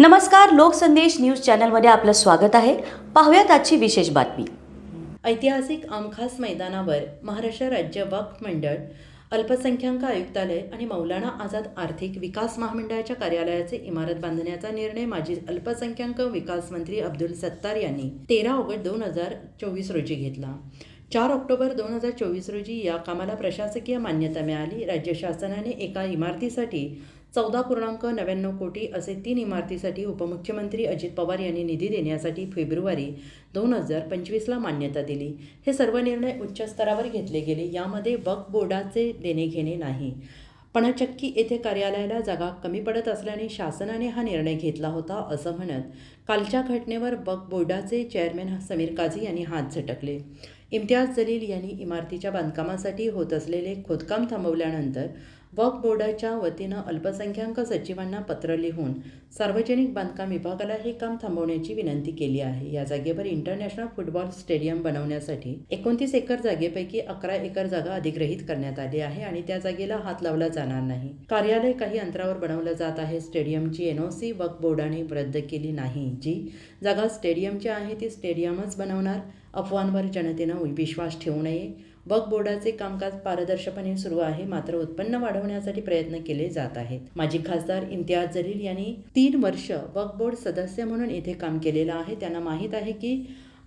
नमस्कार, लोकसंदेश न्यूज चॅनलमध्ये आपलं स्वागत आहे. पाहूयात आजची विशेष बातमी. ऐतिहासिक आमखास मैदानावर महाराष्ट्र राज्य वक्फ मंडळ, अल्पसंख्याक आयुक्तालय आणि मौलाना आझाद आर्थिक विकास महामंडळाच्या कार्यालयाचे इमारत बांधण्याचा निर्णय माजी अल्पसंख्याक विकास मंत्री अब्दुल सत्तार यांनी 13 ऑगस्ट 2024 रोजी घेतला. 4 ऑक्टोबर 2024 रोजी या कामाला प्रशासकीय मान्यता मिळाली. राज्य शासनाने एका इमारतीसाठी 14.99 कोटी असे 3 इमारतीसाठी उपमुख्यमंत्री अजित पवार यांनी निधी देण्यासाठी फेब्रुवारी 2025ला मान्यता दिली. हे सर्व निर्णय उच्च स्तरावर घेतले गेले. यामध्ये वक्फ बोर्डाचे देणे घेणे नाही. पणचक्की येथे कार्यालयाला जागा कमी पडत असल्याने शासनाने हा निर्णय घेतला होता, असं म्हणत कालच्या घटनेवर वक्फ बोर्डाचे चेअरमॅन समीर काझी यांनी हात झटकले. इम्तियाज जलील यांनी इमारतीच्या बांधकामासाठी होत असलेले खोदकाम थांबवल्यानंतर वक्फ बोर्डाच्या वतीनं अल्पसंख्याक सचिवांना पत्र लिहून सार्वजनिक बांधकाम विभागाला हे काम थांबवण्याची विनंती केली आहे. या जागेवर इंटरनॅशनल फुटबॉल स्टेडियम बनवण्यासाठी 29 एकर जागेपैकी 11 एकर जागा अधिग्रहित करण्यात आली आहे आणि त्या जागेला हात लावला जाणार नाही. कार्यालय काही अंतरावर बनवलं जात आहे. स्टेडियमची NOC वक्फ बोर्डाने रद्द केली नाही. जी जागा स्टेडियमची आहे ती स्टेडियमच बनवणार. अफवांवर जनतेनं विश्वास ठेवू नये. वक्फ बोर्डाचे कामकाज पारदर्शकपणे सुरू आहे, मात्र उत्पन्न वाढवण्यासाठी प्रयत्न केले जात आहेत. माजी खासदार इम्तियाज जलील यांनी 3 वर्ष वक्फ बोर्ड सदस्य म्हणून येथे काम केलेलं आहे. त्यांना माहीत आहे की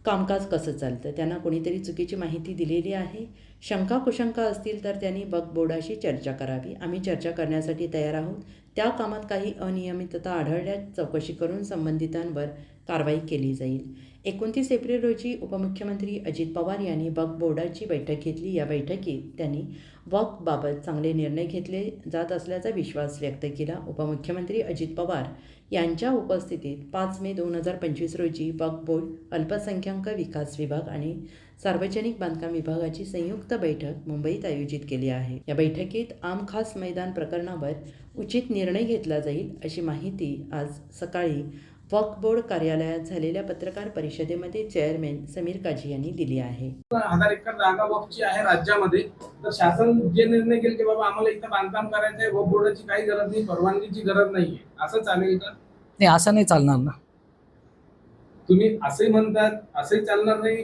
कामकाज कसं चालतं. त्यांना कोणीतरी चुकीची माहिती दिलेली आहे. शंका कुशंका असतील तर त्यांनी वक्फ बोर्डाशी चर्चा करावी. आम्ही चर्चा करण्यासाठी तयार आहोत. त्या कामात काही अनियमितता आढळल्यास चौकशी करून संबंधितांवर कारवाई केली जाईल. 29 एप्रिल रोजी उपमुख्यमंत्री अजित पवार यांनी वक्फ बोर्डाची बैठक घेतली. या बैठकीत त्यांनी वक्फबाबत चांगले निर्णय घेतले जात असल्याचा विश्वास व्यक्त केला. उपमुख्यमंत्री अजित पवार यांच्या उपस्थितीत 5 मे 2025 रोजी वक्फ बोर्ड, अल्पसंख्याक विकास विभाग आणि सार्वजनिक बांधकाम विभागाची संयुक्त बैठक मुंबईत आयोजित केली आहे. या बैठकीत आमखास मैदान प्रकरणावर उचित निर्णय घेतला जाईल, अशी माहिती आज सकाळी वक्फ बोर्ड कार्यालयात झालेल्या पत्रकार परिषदेमध्ये चेअरमॅन समीर काझी यांनी दिली आहे. 1000 एकर जागा वक्फची आहे राज्यामध्ये. तर शासन जे निर्णय घेईल की बाबा आम्हाला इथं बांधकाम करायचं आहे, वक्फ बोर्डाची काही गरज नाही, परवानगीची गरज नाहीये, असं चालेल का? नाही, असं नाही चालणार ना. तुम्ही असे म्हणतात, असंही चालणार नाही.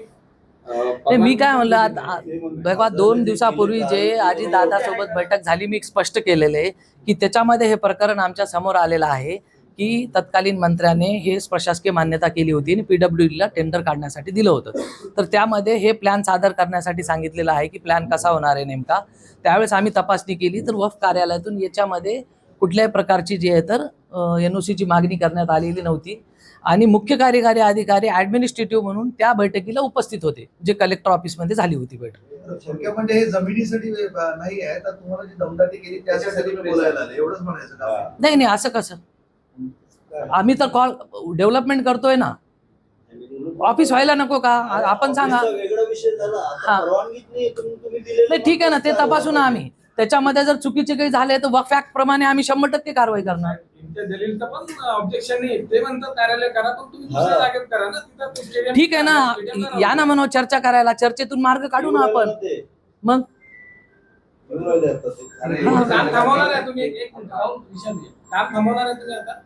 मी काय म्हणलं, बघा 2 दिवसापूर्वी जे आजी दादा सोबत बैठक झाली, मी स्पष्ट केलेलं आहे की त्याच्यामध्ये हे प्रकरण आमच्या समोर आलेलं आहे की तत्कालीन मंत्र्याने हे प्रशासकीय मान्यता केली होती आणि PWDला टेंडर काढण्यासाठी दिलं होतं. तर त्यामध्ये हे प्लॅन सादर करण्यासाठी सांगितलेलं आहे की प्लॅन कसा होणार आहे नेमका. त्यावेळेस आम्ही तपासणी केली तर वक्फ कार्यालयातून याच्यामध्ये कुठल्याही प्रकारची जी आहे तर NOCची मागणी करण्यात आलेली नव्हती आणि मुख्य कार्यकारी अधिकारी ॲडमिनिस्ट्रेटिव्ह म्हणून त्या बैठकीला उपस्थित होते, जे कलेक्टर ऑफिसमध्ये झाली होती बैठक. म्हणजे हे जमिनीसाठी नाही आहे तर तुम्हाला जी दमदाटी केली त्याच्यासाठी बोलायला आले, एवढंच म्हणायचं का? नाही, असं कसं. आम्ही तर कॉल डेव्हलपमेंट करतोय ना. ऑफिस व्हायला नको का? आपण सांगा. नाही, ठीक आहे ना, ते तपासू ना आम्ही. त्याच्यामध्ये जर चुकीचे काही झाले तर वक्फ ऍक्ट प्रमाणे आम्ही 100% कारवाई करणार. दलीलचं पण ऑब्जेक्शन नाही. ते म्हणतात कार्यालय करा, पण तुम्ही दुसऱ्या जागेत करा ना. तिथं स्टेडियम ठीक आहे ना, या ना म्हणून चर्चा करायला. चर्चेतून मार्ग काढू ना आपण. मग काम थांबवणार आहे तुम्ही? एक मिनिट काम थांबवणार आहे तुम्ही आता?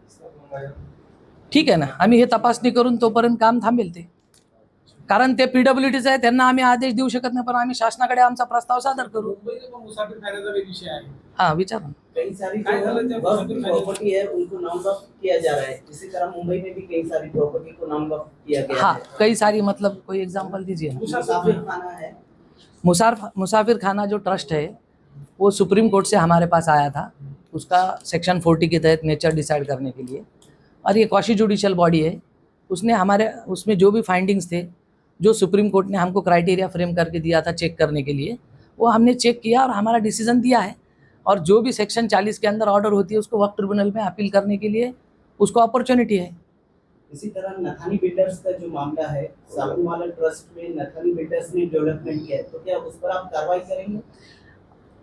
ठीक आहे ना, आम्ही हे तपासणी करून तोपर्यंत काम थांबेल ते. कारण ते PWDचं आहे, त्यांना आम्ही आदेश देऊ शकत नाही, पण आम्ही शासनाकडे आमचा प्रस्ताव सादर करू. मुसाफिर खाण्याचा विषय आहे. हाँ, विचार. कई सारी प्रॉपर्टी है उनको नाम वक्फ किया जा रहा है. इसी तरह मुंबई में भी कई सारी प्रॉपर्टी को नाम वक्फ किया गया हाँ, है. कई सारी, मतलब कोई एग्जांपल दीजिए. मुसाफिर खाना है. मुसाफिर खाना जो ट्रस्ट है वो सुप्रीम कोर्ट से हमारे पास आया था. उसका सेक्शन 40 के तहत नेचर डिसाइड करने के लिए, और ये क्वाशी जुडिशियल बॉडी है. उसने हमारे उसमें जो भी फाइंडिंग्स थे, जो सुप्रीम कोर्ट ने हमको क्राइटेरिया फ्रेम करके दिया था चेक करने के लिए, वो हमने चेक किया और हमारा डिसीजन दिया है. और जो भी सेक्शन 40 के अंदर ऑर्डर होती है उसको वक्फ ट्रिब्यूनल में अपील करने के लिए उसको अपॉर्चुनिटी है. इसी तरह नथानी बिल्डर्स का जो मामला है, सापूवाला ट्रस्ट में नथानी बिल्डर्स ने डेवलपमेंट किया है, तो क्या उस पर आप कार्रवाई करेंगे?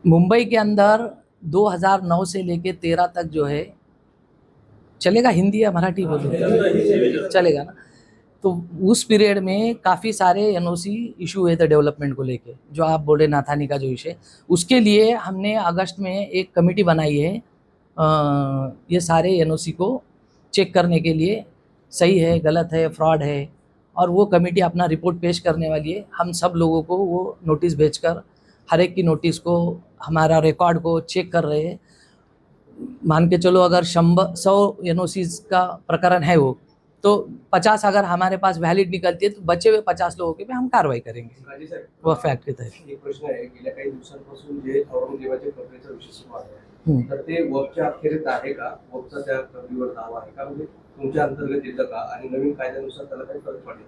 मुंबई के अंदर 2009 से लेके 13 तक जो है, चलेगा हिंदी या मराठी बोलो, चलेगा ना. तो उस पीरियड में काफ़ी सारे NOC इशू हुए थे डेवलपमेंट को लेके. जो आप बोले नाथानी का जो इशू है, उसके लिए हमने अगस्त में एक कमेटी बनाई है ये सारे NOC को चेक करने के लिए सही है, गलत है, फ्रॉड है, और वो कमेटी अपना रिपोर्ट पेश करने वाली है। हम सब लोगों को वो नोटिस भेजकर हर एक की नोटिस को, हमारा रिकॉर्ड को चेक कर रहे हैं। मान के चलो अगर 100 एनओसीज का प्रकरण है वो, तो 50 अगर हमारे पास वैलिड निकलती है तो बचे हुए 50 लोगों के पे हम कार्रवाई करेंगे, गाजी साहेब, वो फॅक्ट के तहत। एक प्रश्न आहे, गेल्या काही दिवसांपासून जे औरंगजेबाच्या कबरीचा विषय सुरू आहे, तर ते वक्फच्या अखेरीत आहे का? वक्फचा त्या कबरीवर दावा आहे का? म्हणजे तुमच्या अंतर्गत येतं का? आणि नवीन कायद्यानुसार त्याला काही फरक पडेल?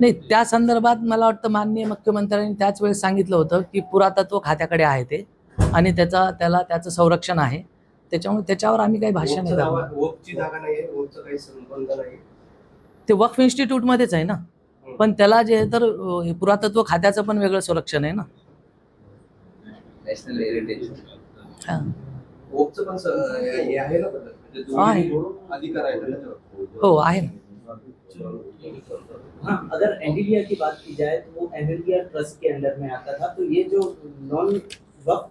नाही, त्या संदर्भात मला वाटतं माननीय मुख्यमंत्र्यांनी त्याच वेळेस सांगितलं होतं की पुरातत्व खात्याकडे आहे ते, आणि त्याचं संरक्षण आहे, त्याच्यामुळे त्याच्यावर आम्ही काही भाष्य नाही करणार। वक्फची जागा नाहीये, वक्फचा काही संबंध नाही, ते वक्फ इन्स्टिट्यूटमध्येच आहे ना, पण त्याला जे तर पुरातत्व खात्याचं पण वेगळं संरक्षण आहे ना। नॅशनल हेरिटेज हां, वक्फचं पण हे आहे ना, म्हणजे दोन्ही अधिकार आहे त्याच्यावर। हो आहे ना। हाँ, अगर एनडीडीआर की बात की जाए तो वो एनडीडीआर ट्रस्ट के अंडर में आता था, तो ये जो नॉन वक्फ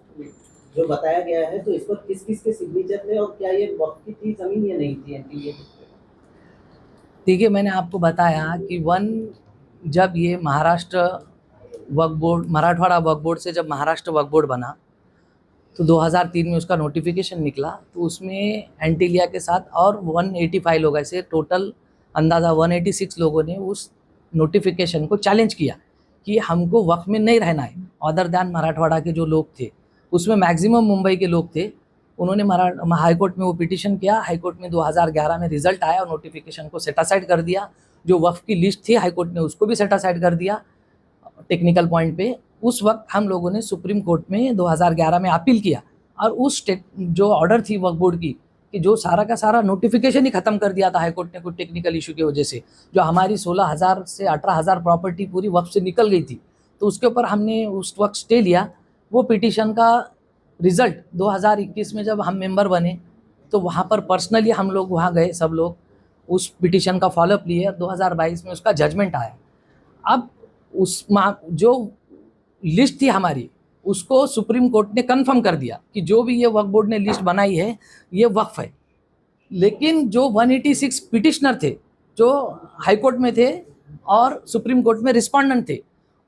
जो बताया गया है, तो इस पर किस किस के सिग्नेचर थे और क्या ये वक्फ की थी जमीन या नहीं थी एनडीडीआर? देखिए, मैंने आपको बताया कि जब ये महाराष्ट्र वक्फ बोर्ड, मराठवाड़ा वक्फ बोर्ड से जब महाराष्ट्र वक्फ बोर्ड बना तो 2003 में उसका नोटिफिकेशन निकला, तो उसमें एंटीलिया के साथ और 185 लोग, ऐसे टोटल अंदाज़ा 186 लोगों ने उस नोटिफिकेशन को चैलेंज किया कि हमको वक्फ में नहीं रहना है। अदर दैन मराठवाड़ा के जो लोग थे, उसमें मैक्सिमम मुंबई के लोग थे, उन्होंने हाईकोर्ट में वो पिटिशन किया। हाईकोर्ट में 2011 में रिजल्ट आया और नोटिफिकेशन को सेट असाइड कर दिया। जो वक्फ की लिस्ट थी हाईकोर्ट ने उसको भी सेट असाइड कर दिया टेक्निकल पॉइंट पे। उस वक्त हम लोगों ने सुप्रीम कोर्ट में 2011 में अपील किया, और उस जो ऑर्डर थी वक्फ बोर्ड की कि जो सारा का सारा नोटिफिकेशन ही ख़त्म कर दिया था हाईकोर्ट ने कुछ टेक्निकल इशू की वजह से, जो हमारी 16,000 से 18,000 प्रॉपर्टी पूरी वक्फ से निकल गई थी, तो उसके ऊपर हमने उस वक्त स्टे लिया। वो पिटिशन का रिज़ल्ट 2021 में जब हम मेंबर बने तो वहाँ पर पर्सनली हम लोग वहाँ गए, सब लोग उस पिटिशन का फॉलोअप लिए। 2022 में उसका जजमेंट आया। अब जो लिस्ट थी हमारी, उसको सुप्रीम कोर्ट ने कंफर्म कर दिया कि जो भी ये वक्फ बोर्ड ने लिस्ट बनाई है ये वक्फ है। लेकिन जो 186 पिटिशनर थे जो हाई कोर्ट में थे और सुप्रीम कोर्ट में रिस्पॉन्डेंट थे,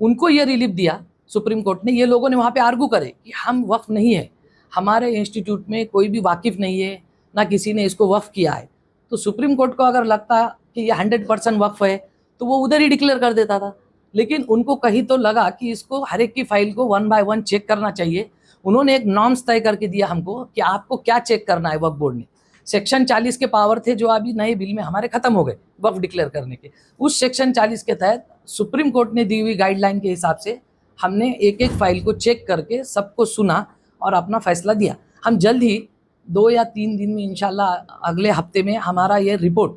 उनको ये रिलीफ दिया सुप्रीम कोर्ट ने। ये लोगों ने वहाँ पे आर्गू करे कि हम वक्फ नहीं है, हमारे इंस्टीट्यूट में कोई भी वाकिफ़ नहीं है, ना किसी ने इसको वक्फ किया है। तो सुप्रीम कोर्ट को अगर लगता कि ये 100% वक्फ है तो वो उधर ही डिक्लेयर कर देता था। लेकिन उनको कहीं तो लगा कि इसको हर एक की फाइल को 1 बाय 1 चेक करना चाहिए। उन्होंने एक नॉर्म्स तय करके दिया हमको कि आपको क्या चेक करना है। वक्फ बोर्ड ने सेक्शन 40 के पावर थे जो अभी नए बिल में हमारे ख़त्म हो गए वक्फ डिक्लेयर करने के। उस सेक्शन 40 के तहत सुप्रीम कोर्ट ने दी हुई गाइडलाइन के हिसाब से हमने एक एक फाइल को चेक करके सबको सुना और अपना फैसला दिया। हम जल्द ही 2 या 3 दिन में इंशाल्लाह अगले हफ्ते में हमारा ये रिपोर्ट,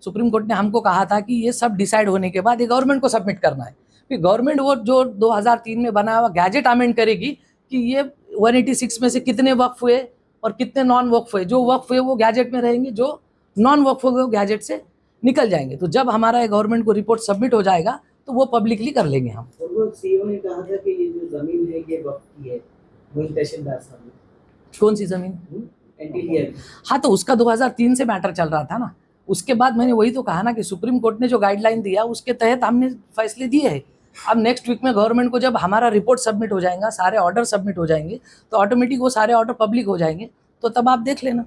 सुप्रीम कोर्ट ने हमको कहा था कि ये सब डिसाइड होने के बाद ये गवर्नमेंट को सबमिट करना है। फिर गवर्नमेंट वो जो 2003 में बनाया हुआ गैजेट अमेंड करेगी कि ये 186 में से कितने वक्फ हुए और कितने नॉन वक्फ हुए। जो वक्फ हुए वो गैजेट में रहेंगे, जो नॉन वक्फ हुए वो गैजेट से निकल जाएंगे। तो जब हमारा ये गवर्नमेंट को रिपोर्ट सबमिट हो जाएगा तो वो पब्लिकली कर लेंगे हम। और वो सीईओ ने कहा था कि ये जो जमीन है ये वक्फ की है, वही तहसीलदार साहब ने। कौन सी ज़मीन? एनडीडीआर। हाँ, तो उसका 2003 से मैटर चल रहा था ना। उसके बाद मैंने वही तो कहा ना कि सुप्रीम कोर्ट ने जो गाइडलाइन दिया उसके तहत हमने फैसले दिए हैं। अब नेक्स्ट वीक में गवर्नमेंट को जब हमारा रिपोर्ट सबमिट हो जाएगा, सारे ऑर्डर सबमिट हो जाएंगे, तो ऑटोमेटिक वो सारे ऑर्डर पब्लिक हो जाएंगे, तो तब आप देख लेना।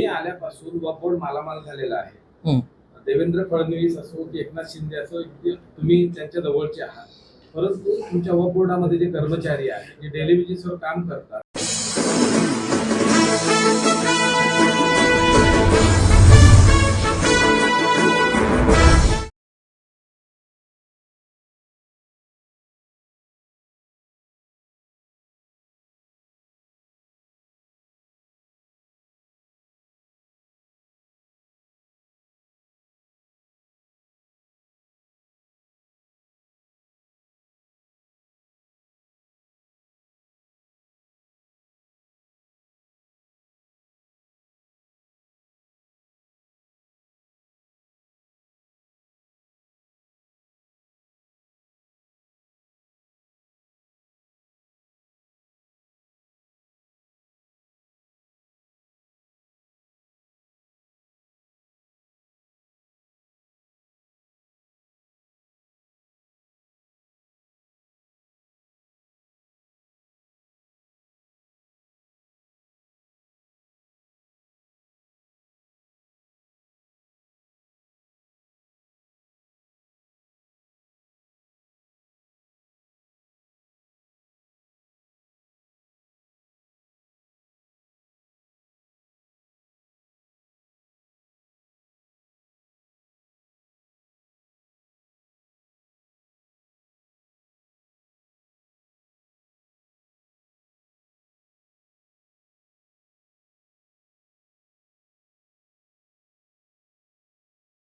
आल्यापासून वक्फ बोर्ड मालामाल झालेला आहे। देवेंद्र फडणवीस असो की एकनाथ शिंदे असो, तुम्ही त्यांच्या जवळचे आहात, परंतु तुमच्या वक्फ बोर्डामध्ये जे कर्मचारी आहेत, जे डेली बेसिसवर काम करतात,